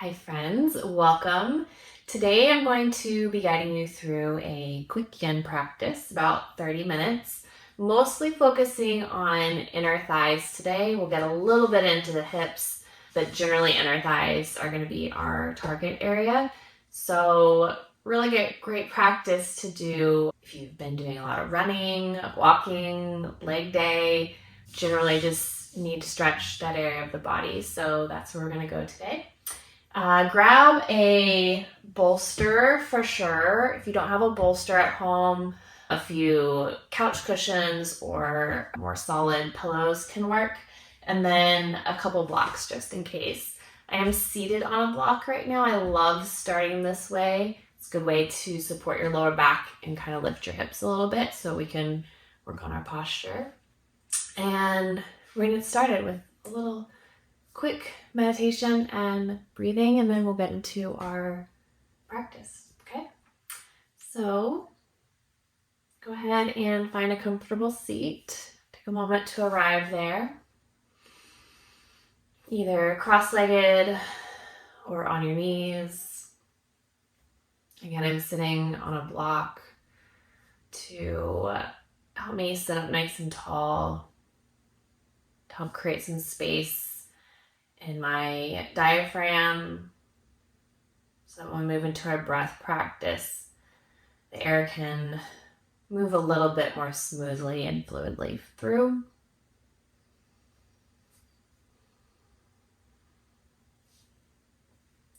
Hi friends, welcome. Today I'm going to be guiding you through a quick yin practice, about 30 minutes, mostly focusing on inner thighs today. We'll get a little bit into the hips, but generally inner thighs are going to be our target area. So really great practice to do if you've been doing a lot of running, walking, leg day, generally just need to stretch that area of the body. So that's where we're going to go today. Grab a bolster for sure. If you don't have a bolster at home, a few couch cushions or more solid pillows can work. And then a couple blocks just in case. I am seated on a block right now. I love starting this way. It's a good way to support your lower back and kind of lift your hips a little bit so we can work on our posture. And we're going to get started with a little quick meditation and breathing, and then we'll get into our practice. Okay, so go ahead and find a comfortable seat. Take a moment to arrive there, either cross-legged or on your knees. Again, I'm sitting on a block to help me sit up nice and tall, to help create some space in my diaphragm, so that when we move into our breath practice, the air can move a little bit more smoothly and fluidly through.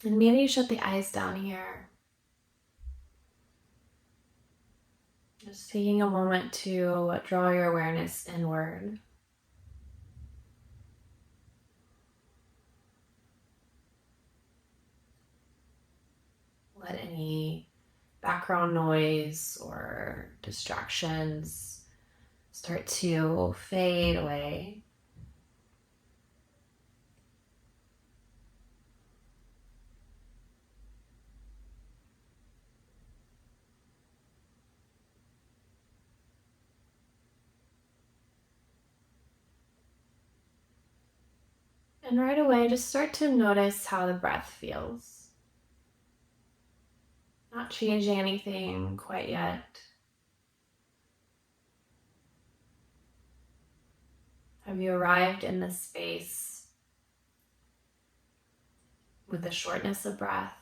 And maybe you shut the eyes down here. Just taking a moment to draw your awareness inward. Let any background noise or distractions start to fade away. And right away, just start to notice how the breath feels. Not changing anything quite yet. Have you arrived in this space with a shortness of breath?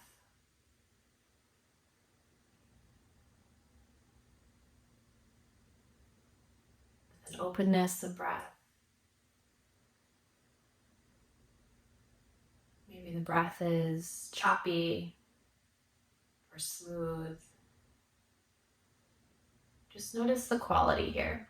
With an openness of breath? Maybe the breath is choppy or smooth. Just notice the quality here.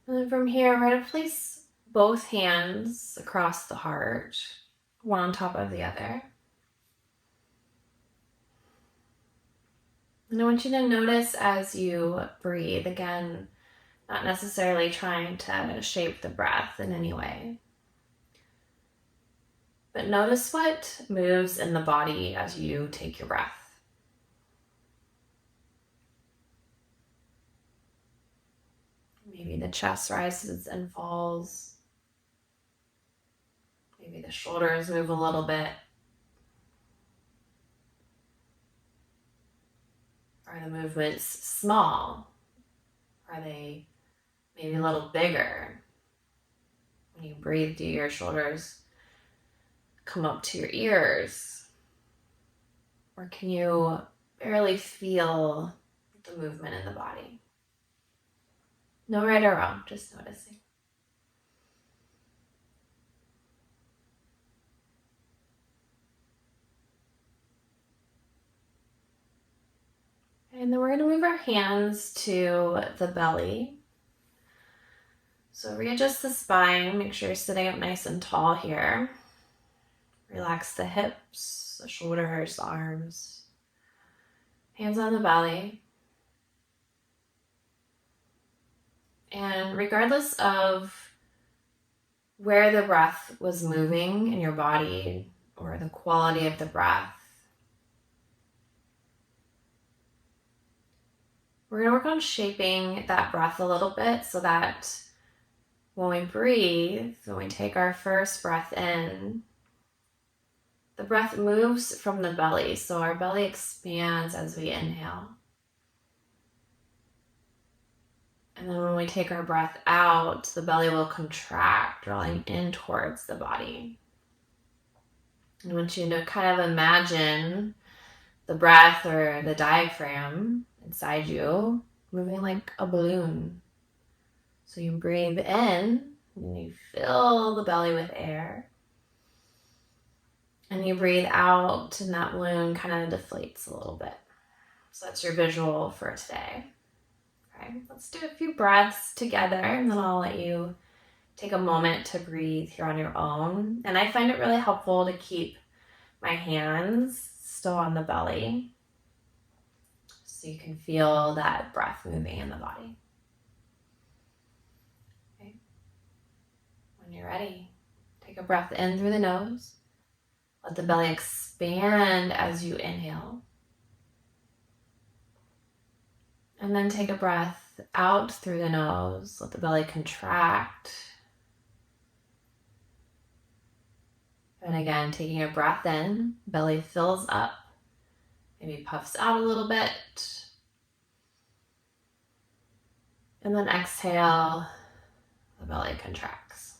And then from here, we're going to place both hands across the heart, one on top of the other. And I want you to notice as you breathe, again, not necessarily trying to shape the breath in any way. But notice what moves in the body as you take your breath. Maybe the chest rises and falls. Maybe the shoulders move a little bit. Are the movements small? Are they maybe a little bigger? When you breathe, do your shoulders come up to your ears? Or can you barely feel the movement in the body? No right or wrong, just noticing. And then we're going to move our hands to the belly. So readjust the spine, make sure you're sitting up nice and tall here. Relax the hips, the shoulders, the arms. Hands on the belly. And regardless of where the breath was moving in your body, or the quality of the breath. We're going to work on shaping that breath a little bit so that when we breathe, when we take our first breath in, the breath moves from the belly, so our belly expands as we inhale. And then when we take our breath out, the belly will contract, drawing in towards the body. I want you to kind of imagine the breath or the diaphragm inside you moving like a balloon. So you breathe in and you fill the belly with air. And you breathe out and that balloon kind of deflates a little bit. So that's your visual for today. Okay, let's do a few breaths together and then I'll let you take a moment to breathe here on your own. And I find it really helpful to keep my hands still on the belly so you can feel that breath moving in the body. Okay. When you're ready, take a breath in through the nose. Let the belly expand as you inhale. And then take a breath out through the nose. Let the belly contract. And again, taking a breath in, belly fills up, maybe puffs out a little bit. And then exhale, the belly contracts.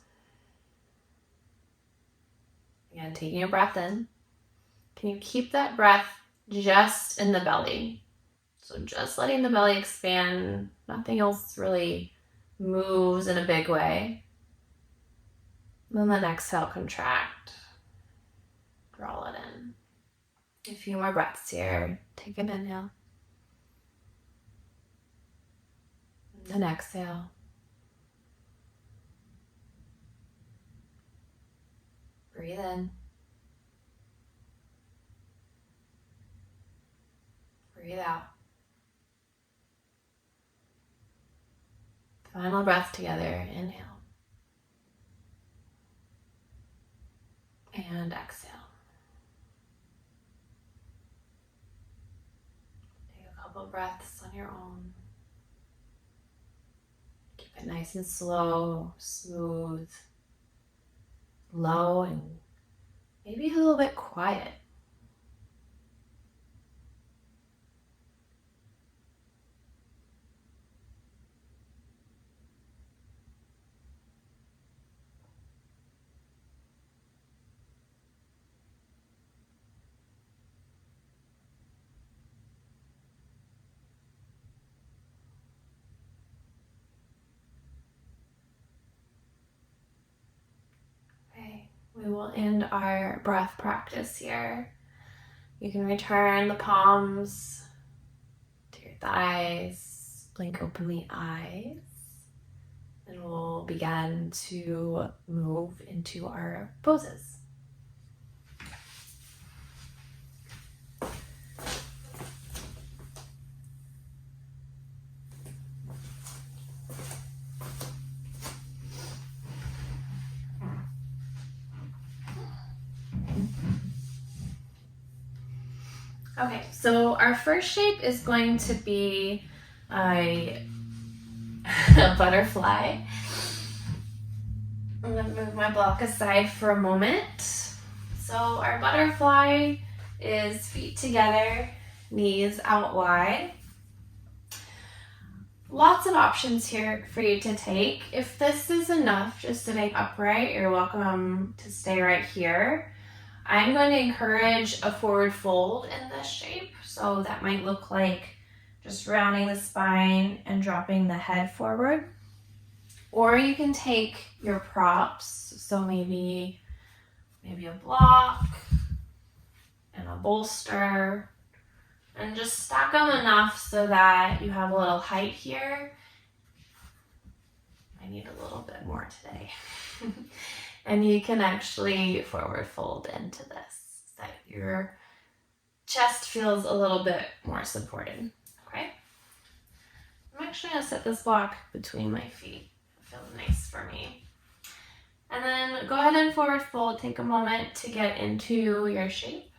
Again, taking a breath in. Can you keep that breath just in the belly? So just letting the belly expand, nothing else really moves in a big way. And then exhale, contract. Draw it in. A few more breaths here. Take an inhale. And then exhale. Breathe in. Breathe out. Final breath together. Inhale. And exhale. Take a couple breaths on your own. Keep it nice and slow, smooth, low, and maybe a little bit quiet. We will end our breath practice here. You can return the palms to your thighs, blink open the eyes, and we'll begin to move into our poses. Okay, so our first shape is going to be a butterfly. I'm going to move my block aside for a moment. So our butterfly is feet together, knees out wide. Lots of options here for you to take. If this is enough, just sitting upright, you're welcome to stay right here. I'm going to encourage a forward fold in this shape. So that might look like just rounding the spine and dropping the head forward. Or you can take your props, so maybe a block and a bolster, and just stack them enough so that you have a little height here. I need a little bit more today. And you can actually forward fold into this so that your chest feels a little bit more supported, okay? I'm actually gonna set this block between my feet. It feels nice for me. And then go ahead and forward fold. Take a moment to get into your shape.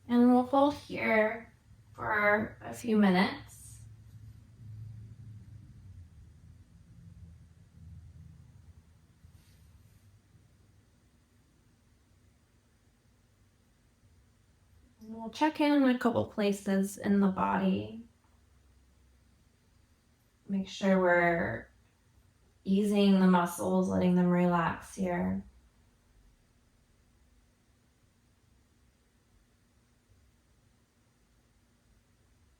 And we'll hold here for a few minutes. And we'll check in a couple places in the body. Make sure we're easing the muscles, letting them relax here.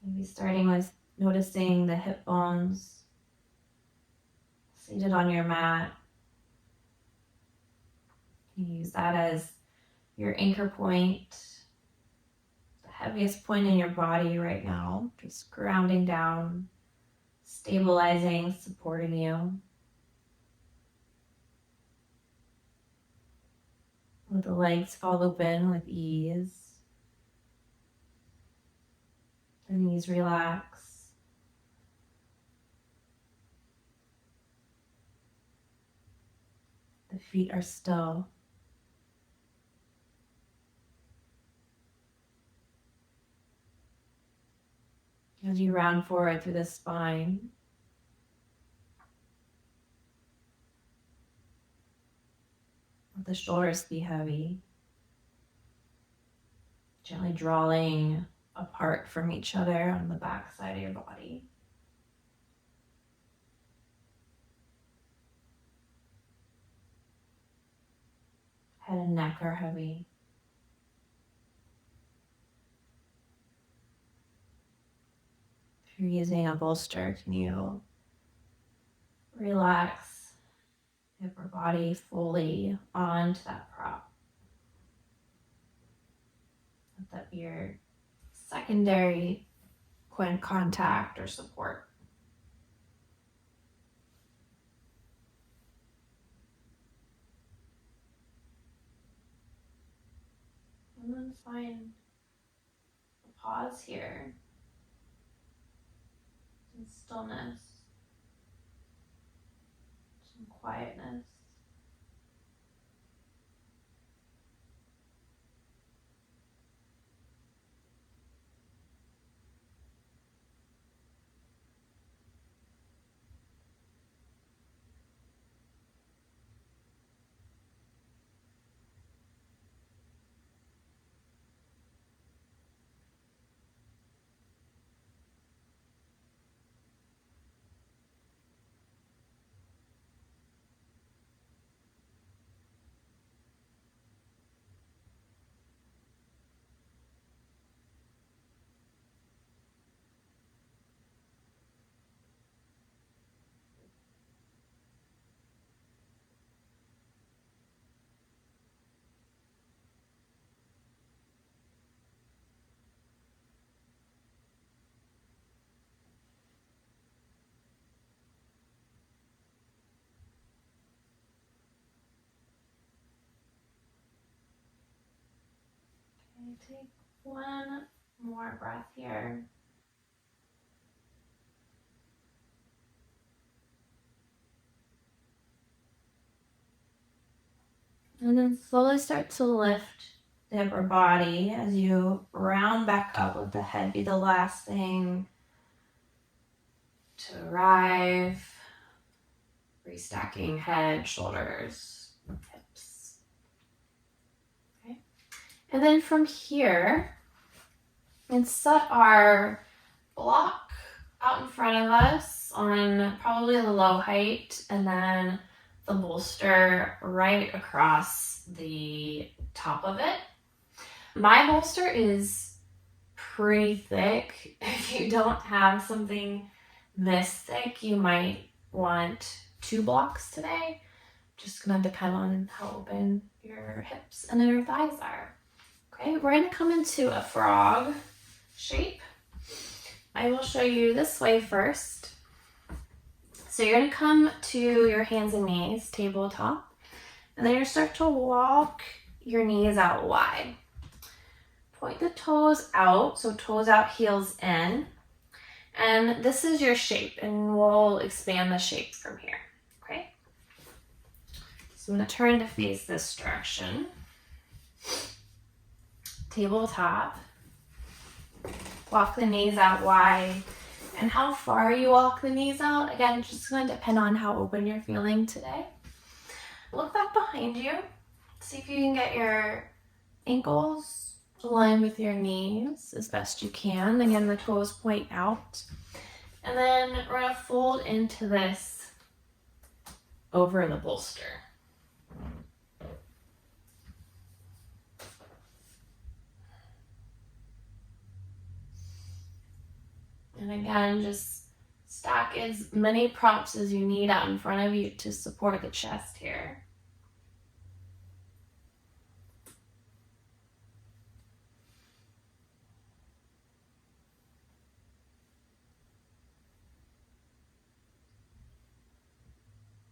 Maybe starting with noticing the hip bones seated on your mat. You can use that as your anchor point, the heaviest point in your body right now, just grounding down, stabilizing, supporting you. Let the legs fall open with ease. The knees relax. The feet are still. As you round forward through the spine, let the shoulders be heavy, gently drawing apart from each other on the back side of your body. Head and neck are heavy. If you're using a bolster, can you relax your body fully onto that prop? Let that be your secondary point of contact or support. And then find a pause here. Some stillness. Some quietness. Okay, take one more breath here. And then slowly start to lift the upper body as you round back up with the head be the last thing to arrive. Restacking head, shoulders, hips. Okay. And then from here, let's set our block out in front of us on probably the low height, and then the bolster right across the top of it. My bolster is pretty thick. If you don't have something this thick, you might want 2 blocks today. Just gonna depend on how open your hips and inner thighs are. Okay, we're gonna come into a frog shape. I will show you this way first. So you're gonna come to your hands and knees, tabletop, and then you're gonna start to walk your knees out wide. point the toes out, so toes out, heels in. And this is your shape, and we'll expand the shape from here, okay? So I'm gonna turn to face this direction. Tabletop. Walk the knees out wide. And how far you walk the knees out, again, it's just gonna depend on how open you're feeling today. Look back behind you. See if you can get your ankles aligned with your knees as best you can. Again, the toes point out. And then we're gonna fold into this over the bolster. And again, just stack as many props as you need out in front of you to support the chest here.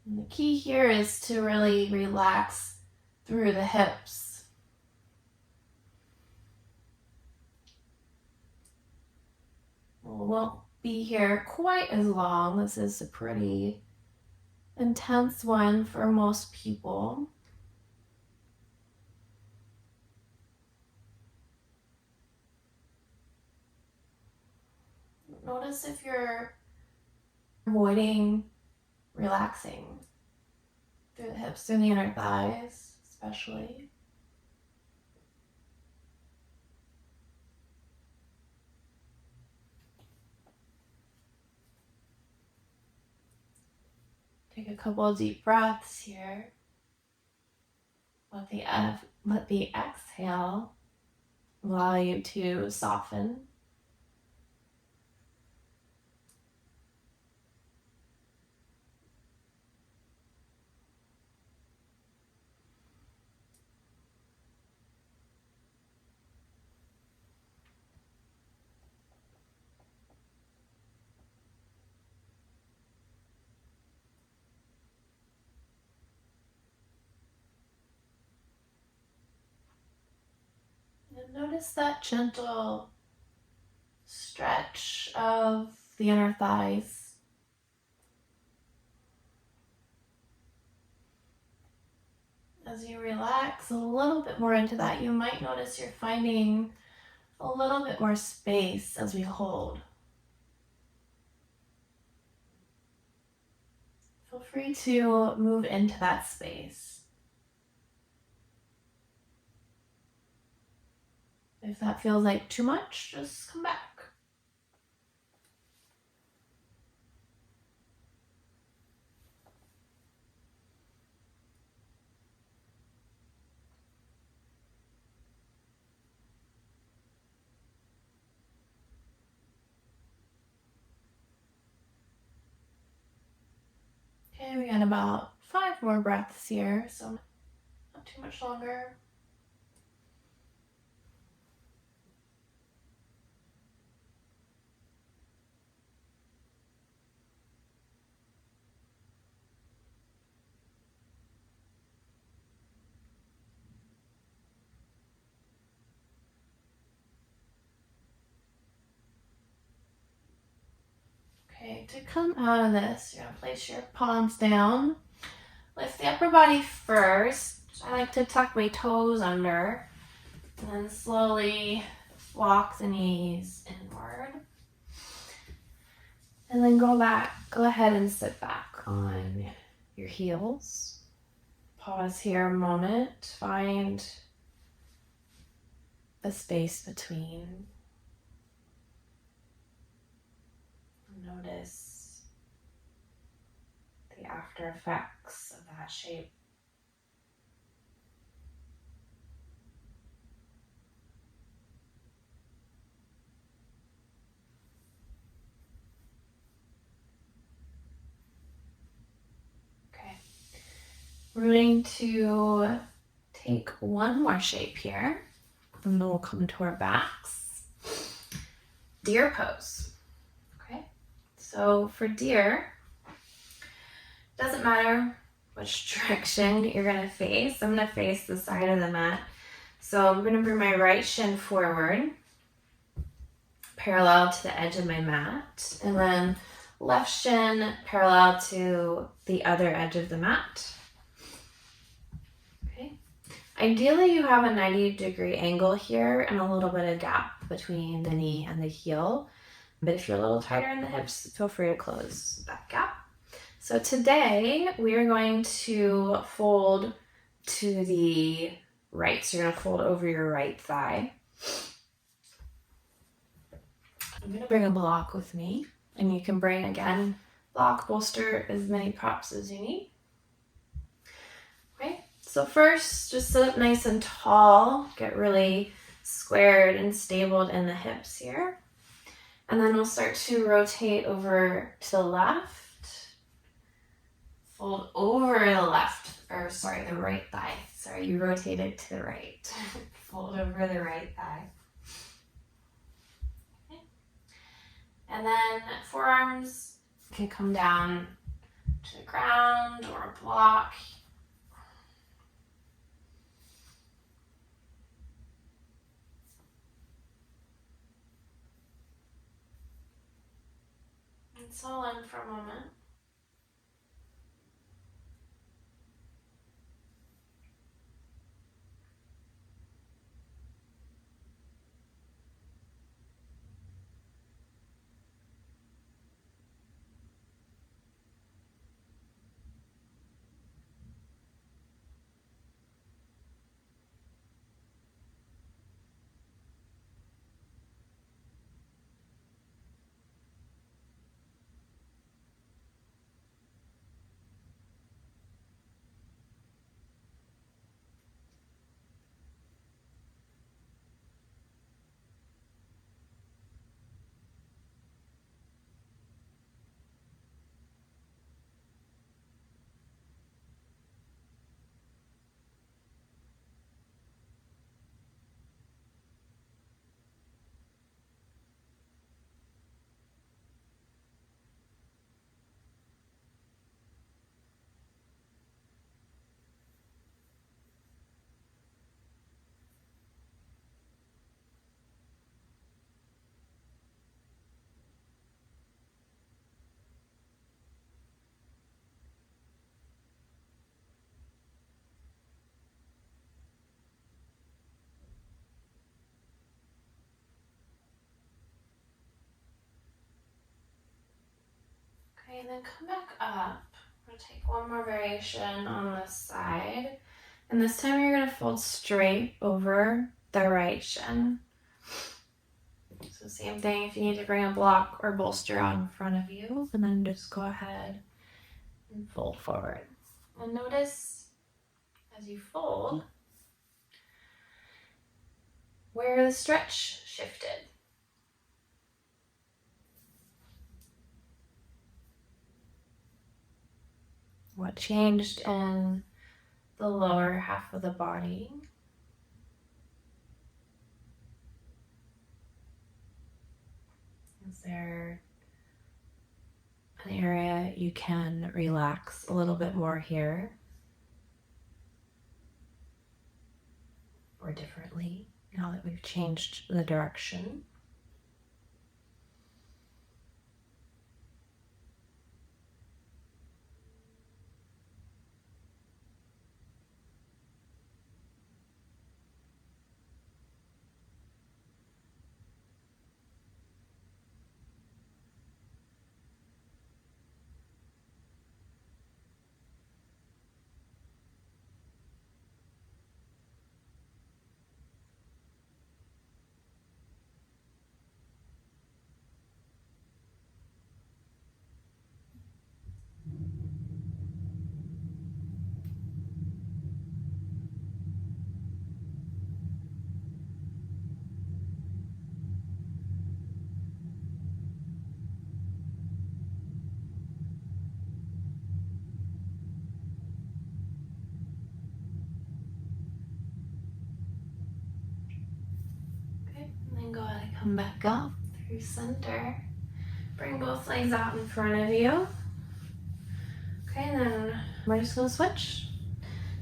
And the key here is to really relax through the hips. We won't be here quite as long. This is a pretty intense one for most people. Notice if you're avoiding relaxing through the hips, through the inner thighs, especially. Take a couple of deep breaths here. Let the exhale allow you to soften. And notice that gentle stretch of the inner thighs. As you relax a little bit more into that, you might notice you're finding a little bit more space as we hold. Feel free to move into that space. If that feels like too much, just come back. Okay, we got about 5 more breaths here, so not too much longer. Okay, to come out of this, you're gonna place your palms down. Lift the upper body first. I like to tuck my toes under, and then slowly walk the knees inward. And then go ahead and sit back on your heels. Pause here a moment. Find the space between. Notice the after effects of that shape. Okay. We're going to take one more shape here, and then we'll come to our backs. Deer pose. Okay. So for deer, doesn't matter which direction you're gonna face. I'm gonna face the side of the mat So I'm going to bring my right shin forward, parallel to the edge of my mat, and then left shin parallel to the other edge of the mat. Okay. Ideally, you have a 90-degree angle here and a little bit of gap between the knee and the heel. But if you're a little tighter in the hips, feel free to close that gap. So today we are going to fold to the right. So you're going to fold over your right thigh. I'm going to bring a block with me, and you can bring, again, block, bolster, as many props as you need. Okay, so first, just sit up nice and tall, get really squared and stabled in the hips here. And then we'll start to rotate over to the left. Fold over the left, or sorry, the right thigh. Sorry, you rotated to the right. Fold over the right thigh. Okay. And then forearms can come down to the ground or a block. And settle in for a moment. Okay, and then come back up. I'm going to take one more variation on this side. And this time you're going to fold straight over the right shin. So same thing, if you need to bring a block or bolster out in front of you, and then just go ahead and fold forward. And notice as you fold where the stretch shifted. What changed in the lower half of the body? Is there an area you can relax a little bit more here? Or differently, now that we've changed the direction? Go ahead and come back up through center. Bring both legs out in front of you. Okay, and then we're just going to switch.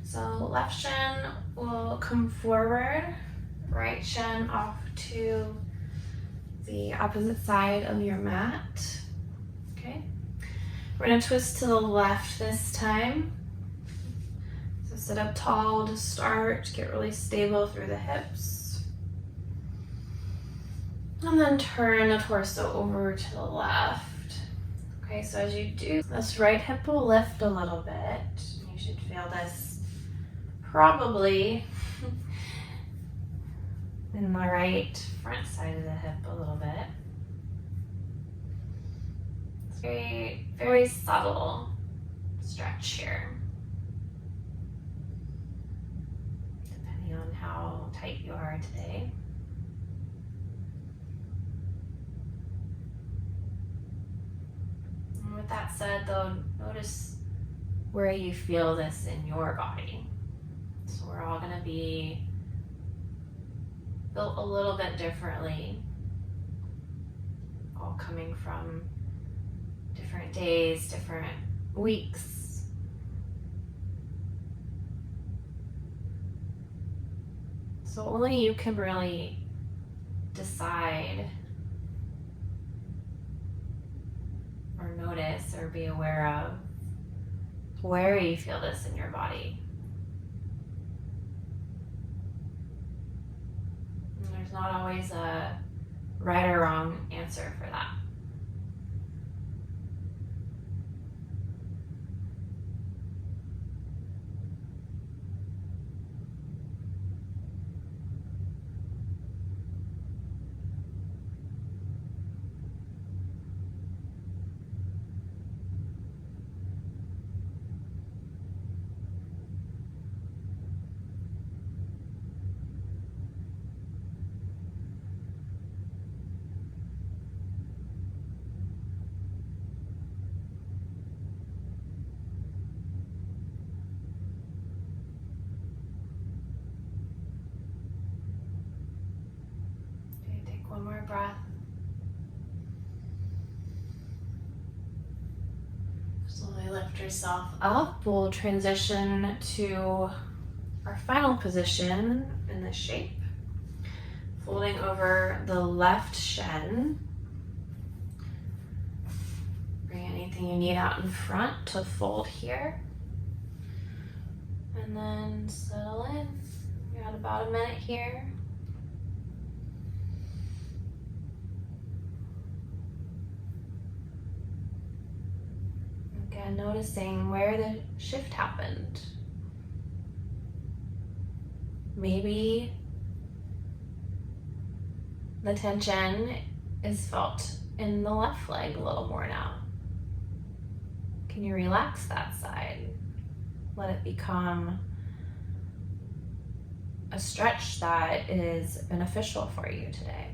So So left shin will come forward, right shin off to the opposite side of your mat. Okay. We're going to twist to the left this time. So sit up tall to start, get really stable through the hips. And then turn the torso over to the left. Okay, so as you do, this right hip will lift a little bit. You should feel this probably in the right front side of the hip a little bit. It's very, very subtle stretch here, depending on how tight you are today. And with that said, though, notice where you feel this in your body. So we're all going to be built a little bit differently, all coming from different days, different weeks. So only you can really decide or notice or be aware of where you feel this in your body. And there's not always a right or wrong answer for that. One more breath. Slowly lift yourself up. We'll transition to our final position in this shape. Folding over the left shin. Bring anything you need out in front to fold here. And then settle in. We got about a minute here. Again, noticing where the shift happened. Maybe the tension is felt in the left leg a little more now. Can you relax that side? Let it become a stretch that is beneficial for you today.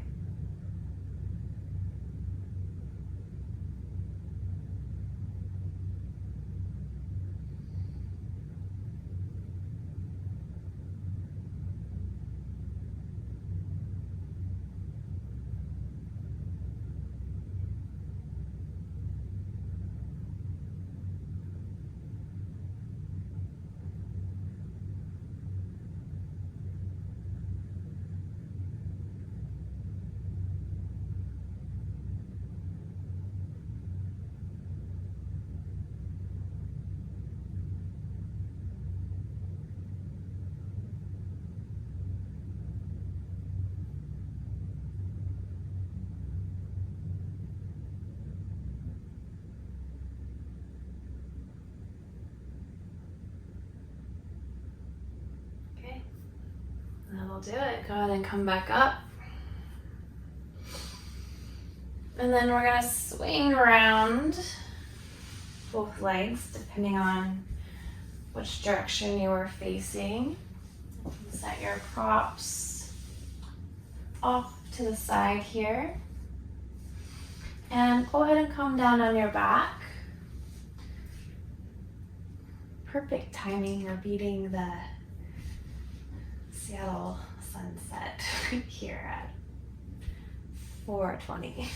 That'll do it. Go ahead and come back up. And then we're gonna swing around both legs depending on which direction you are facing. Set your props off to the side here. And go ahead and come down on your back. Perfect timing. You're beating the Seattle sunset here at 4:20.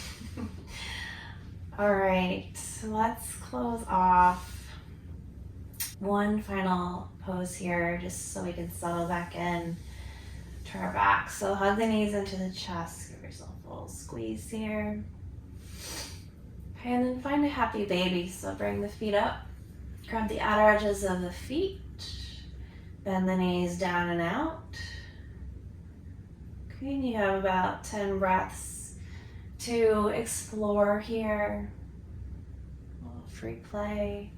All right, so let's close off One final pose here, just so we can settle back in to our back. So hug the knees into the chest, give yourself a little squeeze here. Okay, and then find a happy baby. So bring the feet up, grab the outer edges of the feet, bend the knees down and out. Okay, and you have about 10 breaths to explore here. A little free play.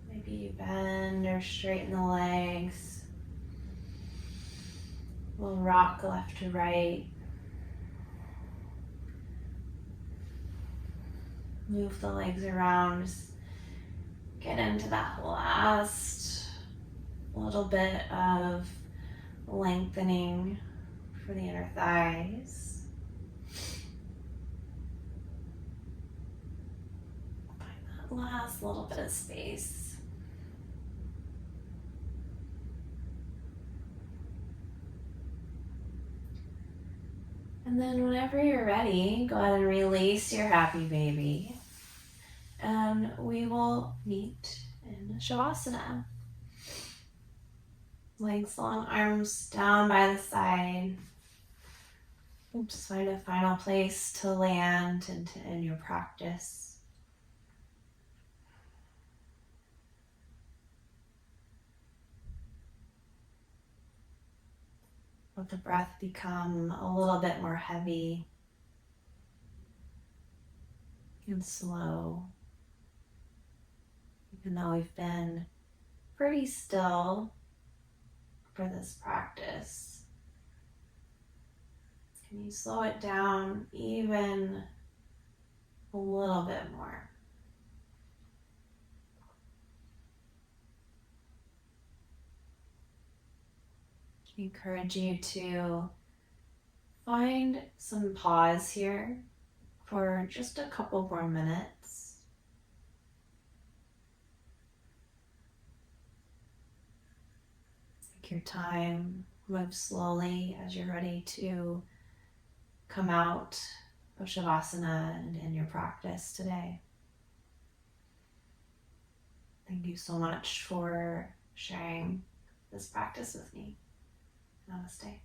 Maybe you bend or straighten the legs. We'll rock left to right. Move the legs around. Just get into that last little bit of lengthening for the inner thighs. Find that last little bit of space. And then whenever you're ready, go ahead and release your happy baby. And we will meet in Shavasana. Legs long, arms down by the side. Just find a final place to land and to end your practice. Let the breath become a little bit more heavy and slow. Even though we've been pretty still for this practice, can you slow it down even a little bit more? I encourage you to find some pause here for just a couple more minutes. Take your time, move slowly as you're ready to come out of Shavasana and in your practice today. Thank you so much for sharing this practice with me. Namaste.